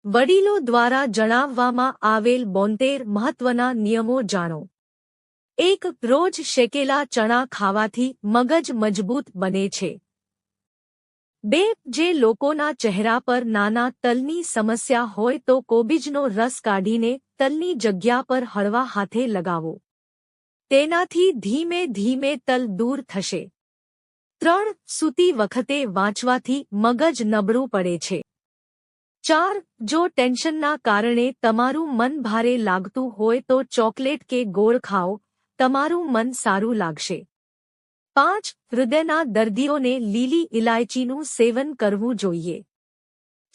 વડીલો દ્વારા જણાવવામાં આવેલ 72 મહત્વના નિયમો જાણો। 1. રોજ શેકેલા ચણા ખાવાથી મગજ મજબૂત બને છે। 2. જે લોકોના ચહેરા પર નાના તલની સમસ્યા હોય તો કોબીજનો રસ કાઢીને તલની જગ્યા પર હળવા હાથે લગાવો। તેનાથી ધીમે ધીમે તલ દૂર થશે। 3. સૂતી વખતે વાંચવાથી મગજ નબળું પડે છે। 4. જો ટેન્શનના કારણે તમારું મન ભારે લાગતું હોય તો ચોકલેટ કે ગોળ ખાઓ, તમારું મન સારું લાગશે। 5. હૃદયના દર્દીઓને લીલી ઇલાયચીનું સેવન કરવું જોઈએ।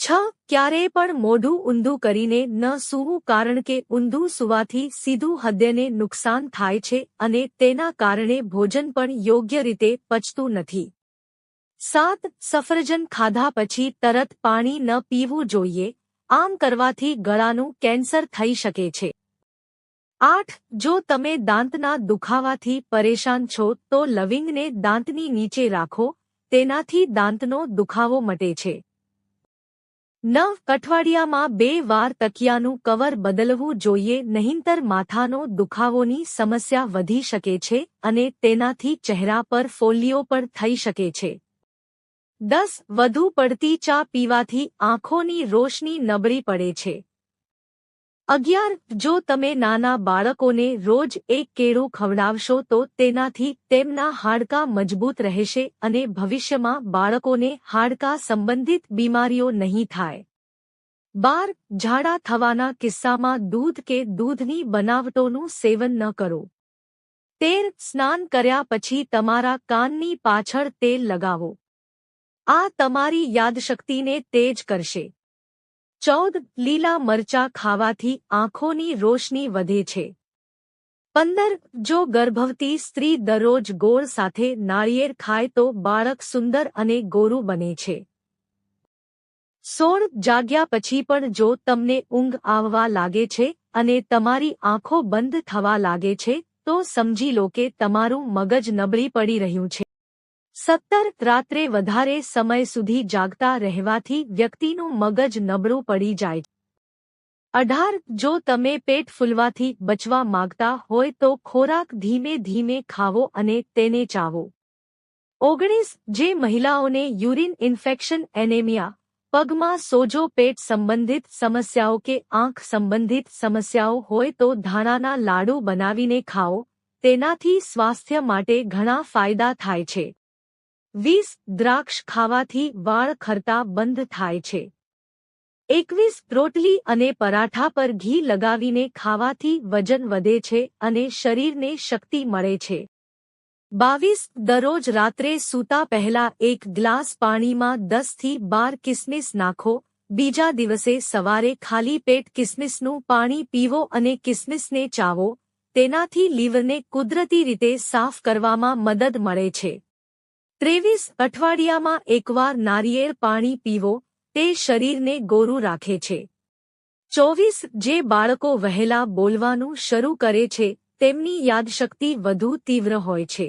6. ક્યારેય પણ મોઢું ઊંધું કરીને ન સૂવું કારણ કે ઊંધું સૂવાથી સીધું હૃદયને નુકસાન થાય છે અને તેના કારણે ભોજન પણ યોગ્ય રીતે પચતું નથી। 7. સફરજન ખાધા પછી તરત પાણી ન પીવું જોઈએ, આમ કરવાથી ગળાનું કેન્સર થઈ શકે છે। 8. જો તમે દાંતના દુખાવાથી પરેશાન છો તો લવિંગને દાંતની નીચે રાખો, તેનાથી દાંતનો દુખાવો મટે છે। 9. અઠવાડિયામાં 2 વાર તકિયાનું કવર બદલવું જોઈએ, નહીંતર માથાનો દુખાવોની સમસ્યા વધી શકે છે અને તેનાથી ચહેરા પર ફોલ્લીઓ પણ થઈ શકે છે। 10. વધુ પડતી ચા પીવાથી આંખોની રોશની નબળી પડે છે। 11. જો તમે નાના બાળકોને રોજ એક કેળું ખવડાવશો તો તેનાથી તેમના હાડકાં મજબૂત રહેશે અને ભવિષ્યમાં બાળકોને હાડકાં સંબંધિત બીમારીઓ નહીં થાય। 12. ઝાડા થવાના કિસ્સામાં દૂધ કે દૂધની બનાવટોનું સેવન ન કરો। 13. સ્નાન કર્યા પછી તમારા કાનની પાછળ તેલ લગાવો, આ તમારી યાદશક્તિને તેજ કરશે। 14. લીલા મરચાં ખાવાથી આંખોની રોશની વધે છે। 15. જો ગર્ભવતી સ્ત્રી દરરોજ ગોળ સાથે નાળિયેર ખાય તો બાળક સુંદર અને ગોરું બને છે। 16. જાગ્યા પછી પણ જો તમને ઊંઘ આવવા લાગે છે અને તમારી આંખો બંધ થવા લાગે છે તો સમજી લો કે તમારું મગજ નબળી પડી રહ્યું છે। 17. રાત્રે વધારે સમય સુધી જાગતા રહેવાથી વ્યક્તિનું મગજ નબળું પડી જાય છે। 18. જો તમે પેટ ફૂલવાથી બચવા માંગતા હોય તો ખોરાક ધીમે ધીમે ખાવો અને તેને ચાવો। 19. જે મહિલાઓને યુરિન ઇન્ફેક્શન, એનેમિયા, પગમાં સોજો, પેટ સંબંધિત સમસ્યાઓ કે આંખ સંબંધિત સમસ્યાઓ હોય તો ધાણાના લાડુ બનાવીને ખાઓ, તેનાથી સ્વાસ્થ્ય માટે ઘણા ફાયદા થાય છે। 20. દ્રાક્ષ ખાવાથી વાળ ખરતા બંધ થાય છે। 21. રોટલી અને પરાઠા પર ઘી લગાવીને ખાવાથી વજન વધે છે અને શરીરને શક્તિ મળે છે। 22. દરરોજ રાત્રે સૂતા પહેલા 1 ગ્લાસ પાણીમાં 10 થી 12 કિસમિસ નાખો, બીજા દિવસે સવારે ખાલી પેટ કિસમિસનું પાણી પીવો અને કિસમિસને ચાવો, તેનાથી લીવરને કુદરતી રીતે સાફ કરવામાં મદદ મળે છે। 23. અઠવાડિયામાં એકવાર નારિયેળ પાણી પીવો, તે શરીરને ગોરું રાખે છે। 24. જે બાળકો વહેલા બોલવાનું શરૂ કરે છે તેમની યાદશક્તિ વધુ તીવ્ર હોય છે।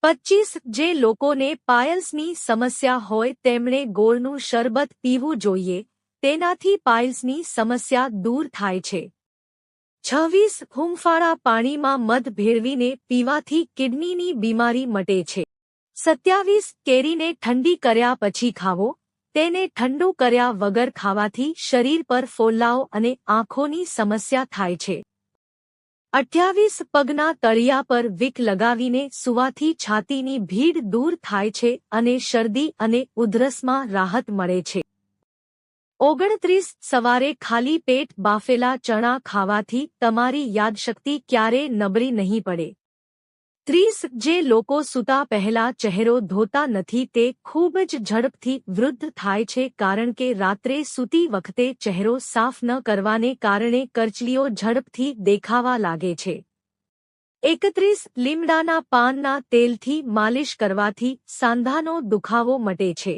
25. જે લોકોને પાયલ્સની સમસ્યા હોય તેમણે ગોળનું શરબત પીવું જોઈએ, તેનાથી પાયલ્સની સમસ્યા દૂર થાય છે। 26. હૂંફાળા પાણીમાં મધ ભેળવીને પીવાથી કિડનીની બીમારી મટે છે। 27. કેરીને ઠંડી કર્યા પછી ખાવો, તેને ઠંડુ કર્યા વગર ખાવાથી શરીર પર ફોલ્લાઓ અને આંખોની સમસ્યા થાય છે। 28. પગના તળિયા પર વિક લગાવીને સૂવાથી છાતીની ભીડ દૂર થાય છે અને શરદી અને ઉધરસમાં રાહત મળે છે। 29. સવારે ખાલી પેટ બાફેલા ચણા ખાવાથી તમારી યાદશક્તિ ક્યારેય નબળી નહીં પડે। 30. જે લોકો સૂતા પહેલા ચહેરો ધોતા નથી તે ખૂબ જ ઝડપથી વૃદ્ધ થાય છે કારણ કે રાત્રે સૂતી વખતે ચહેરો સાફ ન કરવાને કારણે કરચલીઓ ઝડપથી દેખાવા લાગે છે। 31. લીમડાના પાનના તેલથી માલિશ કરવાથી સાંધાનો દુખાવો મટે છે।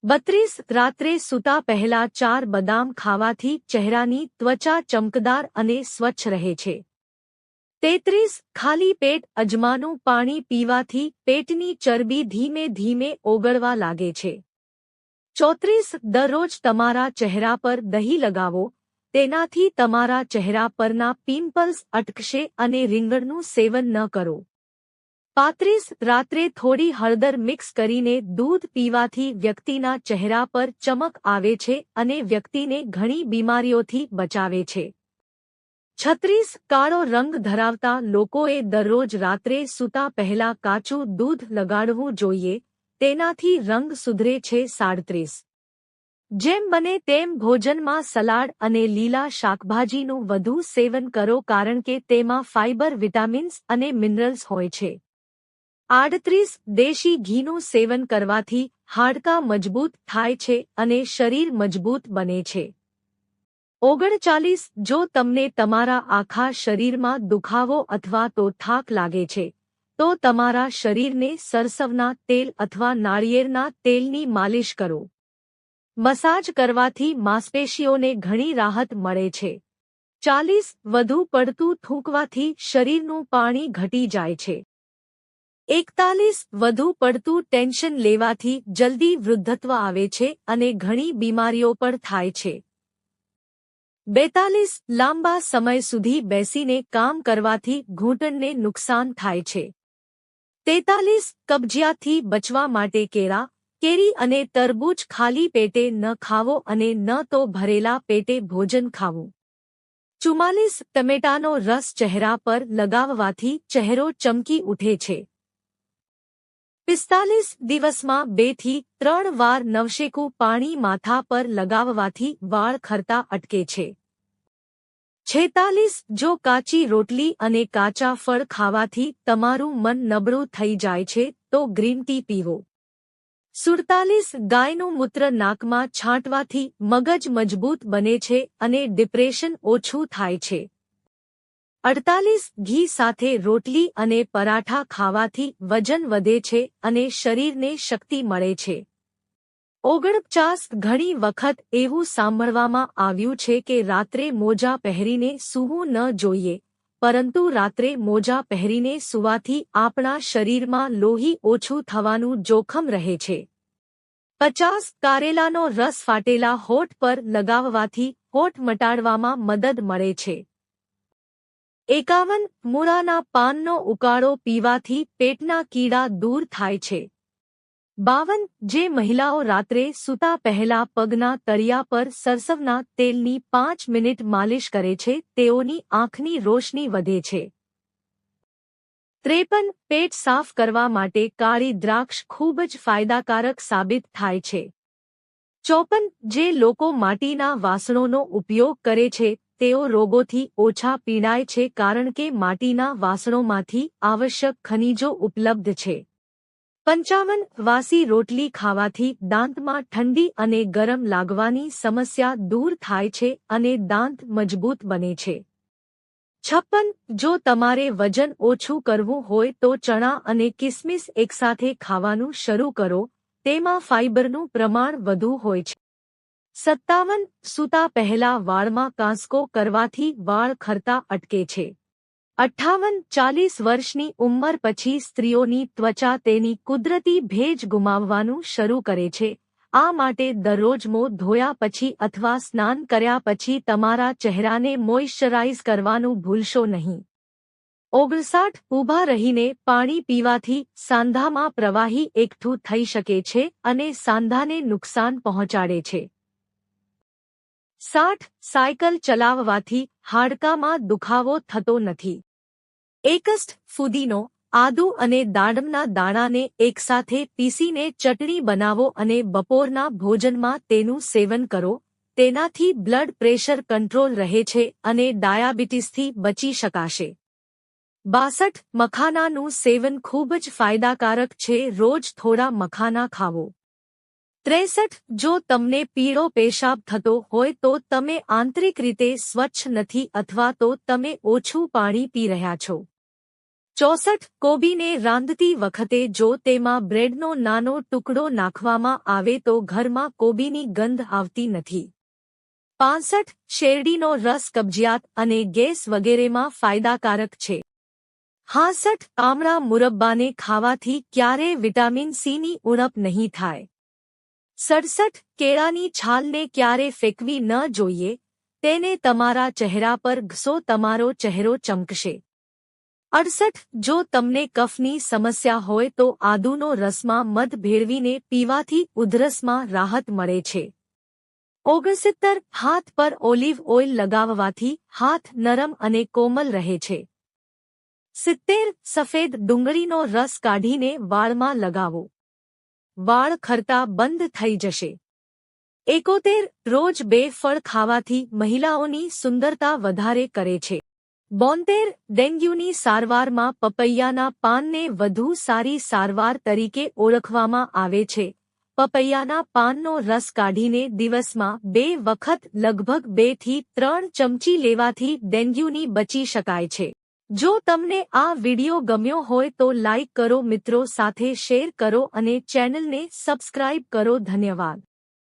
32. રાત્રે સૂતા પહેલા 4 બદામ ખાવાથી ચહેરાની ત્વચા ચમકદાર અને સ્વચ્છ રહે છે। 33. ખાલી પેટ અજમાનું પાણી પીવાથી પેટની ચરબી ધીમે ધીમે ઓગળવા લાગે છે। 34 દરરોજ તમારા ચહેરા પર દહીં લગાવો, તેનાથી તમારા ચહેરા પરના પિમ્પલ્સ અટકશે અને રીંગણનું સેવન ન કરો. 35 રાત્રે થોડી હળદર મિક્સ કરીને દૂધ પીવાથી વ્યક્તિના ચહેરા પર ચમક આવે છે અને વ્યક્તિને ઘણી બીમારીઓથી બચાવે છે. 36 કાળો રંગ ધરાવતા લોકોએ દરરોજ રાત્રે સૂતા પહેલા કાચું દૂધ લગાડવું જોઈએ, તેનાથી રંગ સુધરે છે. 37 જેમ બને તેમ ભોજનમાં સલાડ અને લીલા શાકભાજીનું વધુ સેવન કરો કારણ કે તેમાં ફાઇબર, વિટામિન્સ અને મિનરલ્સ હોય છે. 38 દેશી ઘીનું સેવન કરવાથી હાડકાં મજબૂત થાય છે અને શરીર મજબૂત બને છે. 39 જો તમને તમારા આખા શરીરમાં દુખાવો અથવા તો થાક લાગે છે, તો તમારા શરીરને સરસવના તેલ અથવા નાળિયેરના તેલની માલિશ કરો. મસાજ કરવાથી માંસપેશીઓને ઘણી રાહત મળે છે. 40 વધુ પડતું થૂંકવાથી શરીરનું પાણી ઘટી જાય છે. 41 વધુ પડતું ટેન્શન લેવાથી જલ્દી વૃદ્ધત્વ આવે છે અને ઘણી બીમારીઓ પણ થાય છે. 42 લાંબા સમય સુધી બેસીને કામ કરવાથી ઘૂંટણને નુકસાન થાય છે. 43 કબજિયાતથી બચવા માટે કેરી અને તરબૂચ ખાલી પેટે ન ખાવો અને ન તો ભરેલા પેટે ભોજન ખાવું. 44 ટમેટાનો રસ ચહેરા પર લગાવવાથી ચહેરો ચમકી ઉઠે છે. 45 દિવસમાં 2 થી 3 વાર નવશેકું પાણી માથા પર લગાવવાથી વાળ ખરતા અટકે છે. 46 જો કાચી રોટલી અને કાચા ફળ ખાવાથી તમારું મન નબળું થઈ જાય છે તો ગ્રીન ટી પીવો. 47 ગાયનું મૂત્ર નાકમાં છાંટવાથી મગજ મજબૂત બને છે અને ડિપ્રેશન ઓછું થાય છે. 48 ઘી સાથે રોટલી અને પરાઠા ખાવાથી વજન વધે છે અને શરીરને શક્તિ મળે છે. 49 ઘણી વખત એવું સાંભળવામાં આવ્યું છે કે રાત્રે મોજા પહેરીને સૂવું ન જોઈએ, પરંતુ રાત્રે મોજા પહેરીને સૂવાથી આપણા શરીરમાં લોહી ઓછું થવાનું જોખમ રહે છે. 50 કારેલાનો રસ ફાટેલા હોઠ પર લગાવવાથી હોઠ મટાડવામાં મદદ મળે છે. 51 મૂળાના પાનનો ઉકાળો પીવાથી પેટના કીડા દૂર થાય છે. 52 જે મહિલાઓ રાત્રે સૂતા પહેલા પગના તળિયા પર સરસવના તેલની 5 મિનિટ માલિશ કરે છે, તેઓની આંખની રોશની વધે છે. 53 પેટ સાફ કરવા માટે કાળી દ્રાક્ષ ખૂબ જ ફાયદાકારક સાબિત થાય છે. 54 જે લોકો માટીના વાસણોનો ઉપયોગ કરે છે, તેઓ રોગોથી ઓછા પીડાય છે કારણ કે માટીના વાસણોમાંથી આવશ્યક ખનિજો ઉપલબ્ધ છે. 55 વાસી રોટલી ખાવાથી દાંતમાં ઠંડી અને ગરમ લાગવાની સમસ્યા દૂર થાય છે અને દાંત મજબૂત બને છે. 56 જો તમારે વજન ઓછું કરવું હોય તો ચણા અને કિસમિસ એકસાથે ખાવાનું શરૂ કરો, તેમાં ફાઇબરનું પ્રમાણ વધુ હોય છે. 57 સૂતા પહેલા વાળમાં કાંસકો કરવાથી વાળ ખરતા અટકે છે. 58 40 વર્ષની ઉંમર પછી સ્ત્રીઓની ત્વચા તેની કુદરતી ભેજ ગુમાવવાનું શરૂ કરે છે, આ માટે દરરોજ મોં ધોયા પછી અથવા સ્નાન કર્યા પછી તમારા ચહેરાને મોઇશ્ચરાઇઝ કરવાનું ભૂલશો નહીં. 59 ઊભા રહીને પાણી પીવાથી સાંધામાં પ્રવાહી એકઠું થઈ શકે છે અને સાંધાને નુકસાન પહોંચાડે છે. 60 સાયકલ ચલાવવાથી હાડકામાં દુખાવો થતો નથી. 61 ફુદીનો, આદુ અને દાડમના દાણાને એકસાથે પીસીને ચટણી બનાવો અને બપોરના ભોજનમાં તેનું સેવન કરો, તેનાથી બ્લડ પ્રેશર કંટ્રોલ રહે છે અને ડાયાબિટીસથી બચી શકાશે. 62 મખાનાનું સેવન ખૂબ જ ફાયદાકારક છે, રોજ થોડા મખાના ખાવો. 63 જો તમને પીળો પેશાબ થતો હોય તો તમે આંતરિક રીતે સ્વચ્છ નથી અથવા તો તમે ઓછું પાણી પી રહ્યા છો. 64 કોબીને રાંધતી વખતે જો તેમાં બ્રેડનો નાનો ટુકડો નાખવામાં આવે તો ઘરમાં કોબીની ગંધ આવતી નથી. 65 શેરડીનો રસ કબજિયાત અને ગેસ વગેરેમાં ફાયદાકારક છે. 66 આમળા મુરબ્બાને ખાવાથી ક્યારેય વિટામિન સીની ઉણપ નહીં થાય. 67 કેળાની છાલને ક્યારે ફેંકવી ન જોઈએ, તેને તમારા ચહેરા પર ઘસો તમારો ચહેરો ચમકશે. 68 જો તમને કફની સમસ્યા હોય તો આદુનો રસમાં મધ ભેળવીને પીવાથી ઉધરસમાં રાહત મળે છે. 69 હાથ પર ઓલિવ ઓઇલ લગાવવાથી હાથ નરમ અને કોમલ રહે છે. 70 સફેદ ડુંગળીનો રસ કાઢીને વાળમાં લગાવો. વાળ ખરતા બંધ થઈ જશે. 71 રોજ 2 ફળ ખાવાથી મહિલાઓની સુંદરતા વધારે કરે છે. 72 ડેન્ગ્યુની સારવારમાં પપૈયાના પાનને વધુ સારી સારવાર તરીકે ઓળખવામાં આવે છે. પપૈયાના પાનનો રસ કાઢીને દિવસમાં 2 વખત લગભગ 2 થી 3 ચમચી લેવાથી ડેન્ગ્યુની બચી શકાય છે. જો તમને આ વિડિયો ગમ્યો હોય તો લાઇક કરો, મિત્રો સાથે શેર કરો અને ચેનલને સબસ્ક્રાઇબ કરો. ધન્યવાદ.